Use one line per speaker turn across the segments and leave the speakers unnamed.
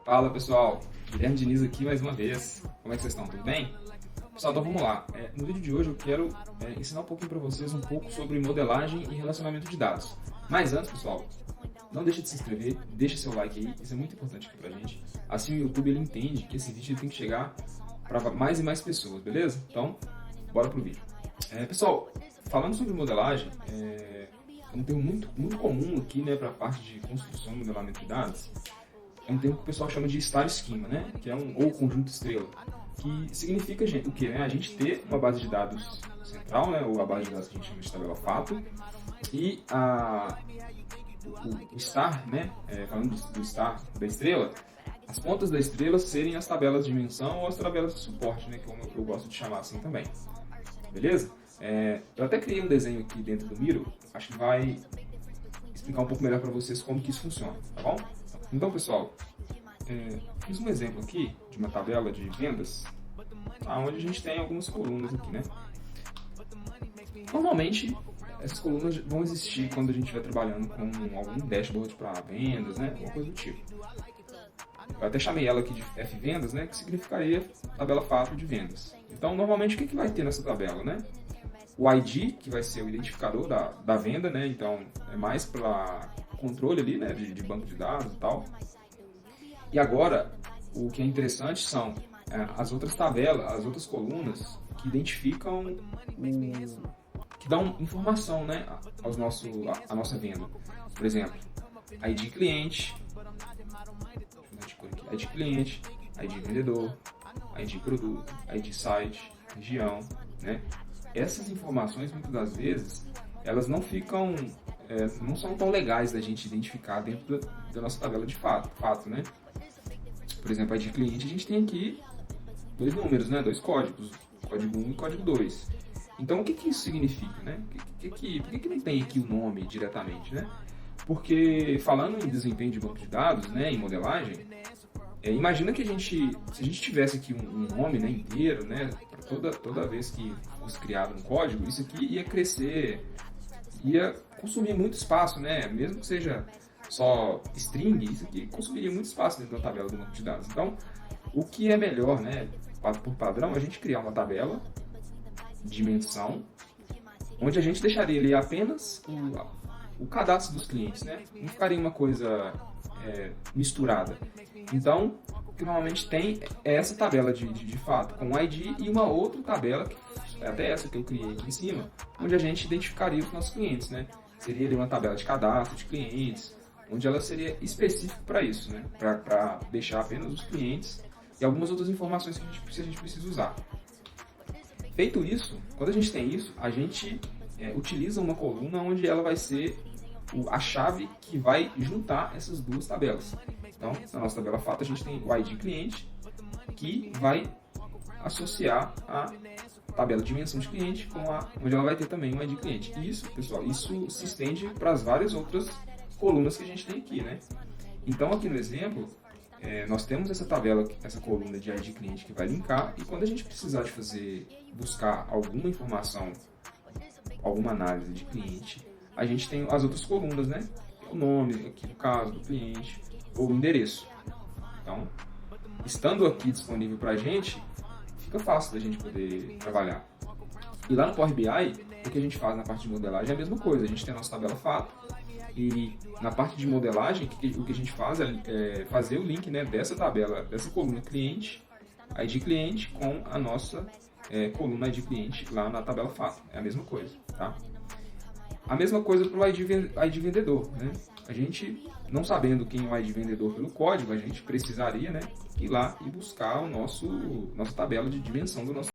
Fala pessoal, Guilherme Diniz aqui mais uma vez. Como é que vocês estão? Tudo bem? Pessoal, então vamos lá. No vídeo de hoje eu quero ensinar um pouquinho para vocês um pouco sobre modelagem e relacionamento de dados. Mas antes, pessoal, não deixe de se inscrever, deixe seu like aí, isso é muito importante aqui pra gente. Assim o YouTube ele entende que esse vídeo tem que chegar para mais e mais pessoas, beleza? Então, bora pro vídeo. Pessoal, falando sobre modelagem, é um termo muito comum aqui, né, para a parte de construção e modelamento de dados. É um termo que o pessoal chama de star schema, né? Que é ou conjunto estrela, que significa o quê? Né? A gente ter uma base de dados central, né? Ou a base de dados que a gente chama de tabela fato, e o star, né? Falando do star, da estrela, as pontas da estrela serem as tabelas de dimensão ou as tabelas de suporte, né? Como eu gosto de chamar assim também. Beleza? Eu até criei um desenho aqui dentro do Miro, acho que vai explicar um pouco melhor para vocês como que isso funciona, tá bom? Então, pessoal, fiz um exemplo aqui de uma tabela de vendas, onde a gente tem algumas colunas aqui, né? Normalmente, essas colunas vão existir quando a gente estiver trabalhando com algum dashboard para vendas, né? Alguma coisa do tipo. Eu até chamei ela aqui de F-vendas, né? Que significaria tabela fato de vendas. Então, normalmente, o que vai ter nessa tabela, né? O ID, que vai ser o identificador da venda, né? Então, é mais para controle ali, né? De banco de dados e tal. E agora, o que é interessante são as outras tabelas, as outras colunas que identificam, que dão informação, né, a nossa venda. Por exemplo, ID cliente, ID cliente, ID vendedor, ID produto, ID site, região, né? Essas informações, muitas das vezes, elas não ficam, não são tão legais da gente identificar dentro da nossa tabela de fato, né? Por exemplo, ID cliente, a gente tem aqui dois números, né? Dois códigos, código 1 e código 2. Então, o que isso significa, né? Por que não tem aqui o nome diretamente, né? Porque, falando em desempenho de banco de dados, né, em modelagem, imagina que se a gente tivesse aqui um nome, né, inteiro, né, para toda vez que fosse criado um código, isso aqui ia crescer, ia consumir muito espaço, né? Mesmo que seja só string, isso aqui consumiria muito espaço dentro da tabela do banco de dados. Então, o que é melhor, né, por padrão, a gente criar uma tabela, dimensão, onde a gente deixaria ali apenas o cadastro dos clientes, né? Não ficaria uma coisa misturada. Então, o que normalmente tem é essa tabela de fato, com o ID e uma outra tabela, que é até essa que eu criei aqui em cima, onde a gente identificaria os nossos clientes, né? Seria ali uma tabela de cadastro de clientes, onde ela seria específica para isso, né? Para deixar apenas os clientes e algumas outras informações que a gente precisa usar. Feito isso, quando a gente tem isso, a gente utiliza uma coluna onde ela vai ser a chave que vai juntar essas duas tabelas. Então, na nossa tabela fato, a gente tem o ID cliente, que vai associar a tabela de dimensão de cliente onde ela vai ter também o ID cliente. E isso, pessoal, isso se estende para as várias outras colunas que a gente tem aqui, né? Então, aqui no exemplo, nós temos essa tabela, essa coluna de ID cliente que vai linkar, e quando a gente precisar de buscar alguma informação, alguma análise de cliente, a gente tem as outras colunas, né? O nome, aqui no caso, do cliente, ou o endereço. Então, estando aqui disponível para a gente, fica fácil da gente poder trabalhar. E lá no Power BI, o que a gente faz na parte de modelagem é a mesma coisa. A gente tem a nossa tabela fato, e na parte de modelagem, o que a gente faz é fazer o link, né, dessa tabela, dessa coluna cliente, ID cliente, com a nossa coluna ID cliente lá na tabela fato. É a mesma coisa, tá? A mesma coisa para o ID vendedor, né? A gente, não sabendo quem é o ID vendedor pelo código, a gente precisaria, né, ir lá e buscar nossa tabela de dimensão do nosso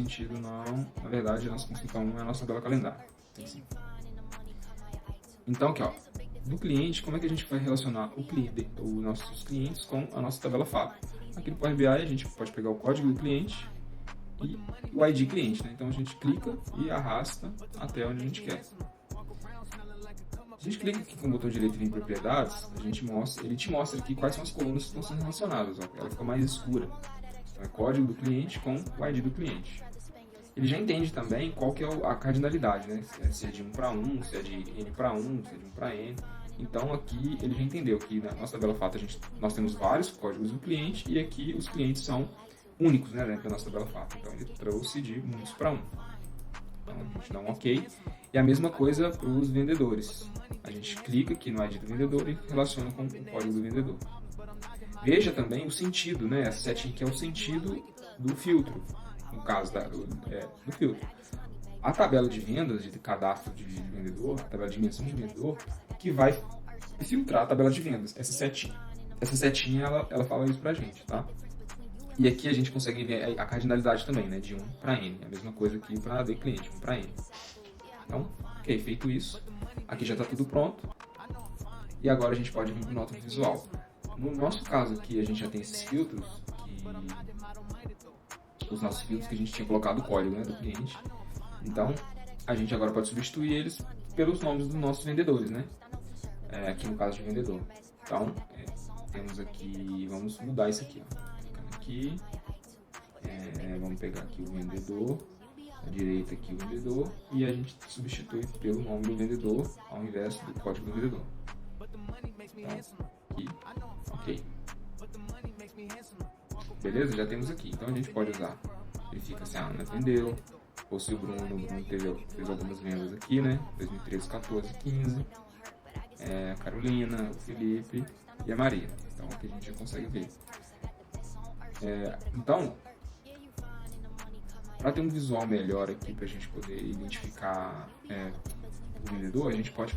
sentido não, na verdade, a nossa consulta 1 é a nossa tabela calendário. Assim. Então, aqui, ó, do cliente, como é que a gente vai relacionar os nossos clientes com a nossa tabela fato? Aqui no Power BI a gente pode pegar o código do cliente e o ID cliente, né? Então a gente clica e arrasta até onde a gente quer. Se a gente clica aqui com o botão direito em propriedades, ele te mostra aqui quais são as colunas que estão sendo relacionadas. Ó. Ela fica mais escura. Então, é código do cliente com o ID do cliente. Ele já entende também qual que é a cardinalidade, né? Se é de 1 para 1, se é de N para 1, se é de 1 para N. Então aqui ele já entendeu que na nossa tabela fato nós temos vários códigos do cliente e aqui os clientes são únicos, né, dentro da nossa tabela fato. Então ele trouxe de muitos para 1. Então a gente dá um OK. E a mesma coisa para os vendedores. A gente clica aqui no ID do vendedor e relaciona com o código do vendedor. Veja também o sentido, né? Essa setinha aqui é o sentido do filtro, no caso do filtro. A tabela de vendas, de cadastro de vendedor, a tabela de dimensão de vendedor, que vai filtrar a tabela de vendas, essa setinha. Essa setinha, ela fala isso pra gente, tá? E aqui a gente consegue ver a cardinalidade também, né? De 1 para N. A mesma coisa aqui para AD cliente, 1 para N. Então, ok, feito isso. Aqui já está tudo pronto. E agora a gente pode vir para o nota visual. No nosso caso aqui, a gente já tem esses filtros, os nossos filtros que a gente tinha colocado o código, né, do cliente. Então, a gente agora pode substituir eles pelos nomes dos nossos vendedores, né? Aqui no caso de vendedor. Então, temos aqui, vamos mudar isso aqui, ó. Clicando aqui, vamos pegar aqui o vendedor, à direita aqui o vendedor, e a gente substitui pelo nome do vendedor ao invés do código do vendedor. Então, aqui, ok. Beleza? Já temos aqui. Então a gente pode usar. Verifica se a Ana vendeu, ou se o Bruno fez algumas vendas aqui, né? 2013, 14, 15. A Carolina, o Felipe e a Maria. Então aqui a gente já consegue ver. Então, para ter um visual melhor aqui, para a gente poder identificar o vendedor, a gente pode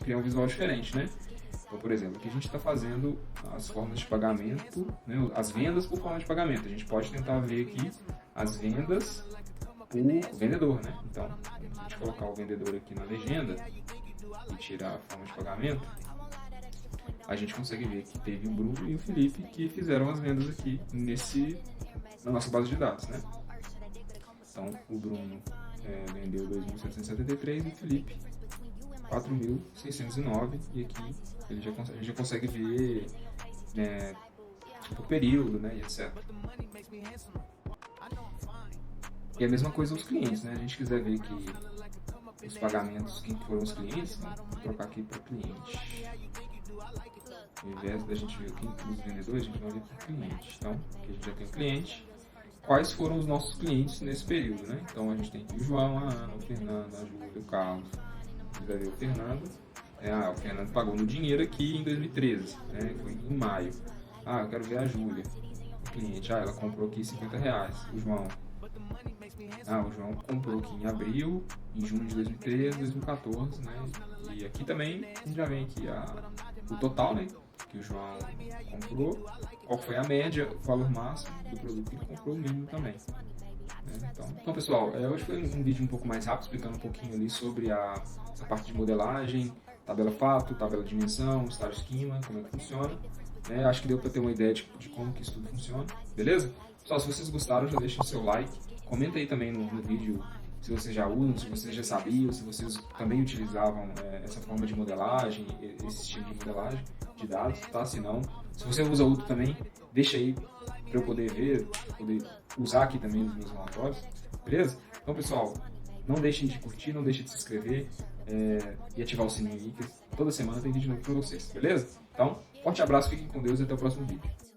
criar um visual diferente, né? Então, por exemplo, aqui a gente está fazendo as formas de pagamento, né? As vendas por forma de pagamento. A gente pode tentar ver aqui as vendas por vendedor, né? Então, se a gente colocar o vendedor aqui na legenda e tirar a forma de pagamento, a gente consegue ver que teve o Bruno e o Felipe que fizeram as vendas aqui na nossa base de dados, né? Então, o Bruno vendeu 2.773 e o Felipe 4.609, e aqui a gente já consegue ver o período, né, e etc. E a mesma coisa os clientes, né? A gente quiser ver que os pagamentos, quem foram os clientes, né? Vou trocar aqui para cliente. Ao invés da gente ver quem os vendedores, a gente vai ver para cliente. Então, aqui a gente já tem o cliente. Quais foram os nossos clientes nesse período, né? Então a gente tem aqui o João, a Ana, o Fernando, a Júlia, o Carlos. Você vai ver o Fernando. O Fernando pagou no dinheiro aqui em 2013, né? Foi em maio. Eu quero ver a Júlia, o cliente. Ela comprou aqui R$50. O João. O João comprou aqui em abril, em junho de 2013, 2014, né? E aqui também a gente já vem aqui o total, né? Que o João comprou, qual foi a média, o valor máximo do produto que ele comprou, o mínimo também. Então pessoal, hoje foi um vídeo um pouco mais rápido, explicando um pouquinho ali sobre essa parte de modelagem, tabela fato, tabela de dimensão, estágio esquema, como é que funciona. Acho que deu para ter uma ideia de como que isso tudo funciona, beleza? Pessoal, se vocês gostaram, já deixem o seu like, comenta aí também no vídeo se vocês já usam, se vocês já sabiam, se vocês também utilizavam essa forma de modelagem, esse estilo de modelagem de dados, tá? Se não, se você usa outro também, deixa aí para eu poder ver, poder usar aqui também nos meus relatórios, beleza? Então, pessoal, não deixem de curtir, não deixem de se inscrever e ativar o sininho aí, que toda semana tem vídeo novo para vocês, beleza? Então, forte abraço, fiquem com Deus e até o próximo vídeo.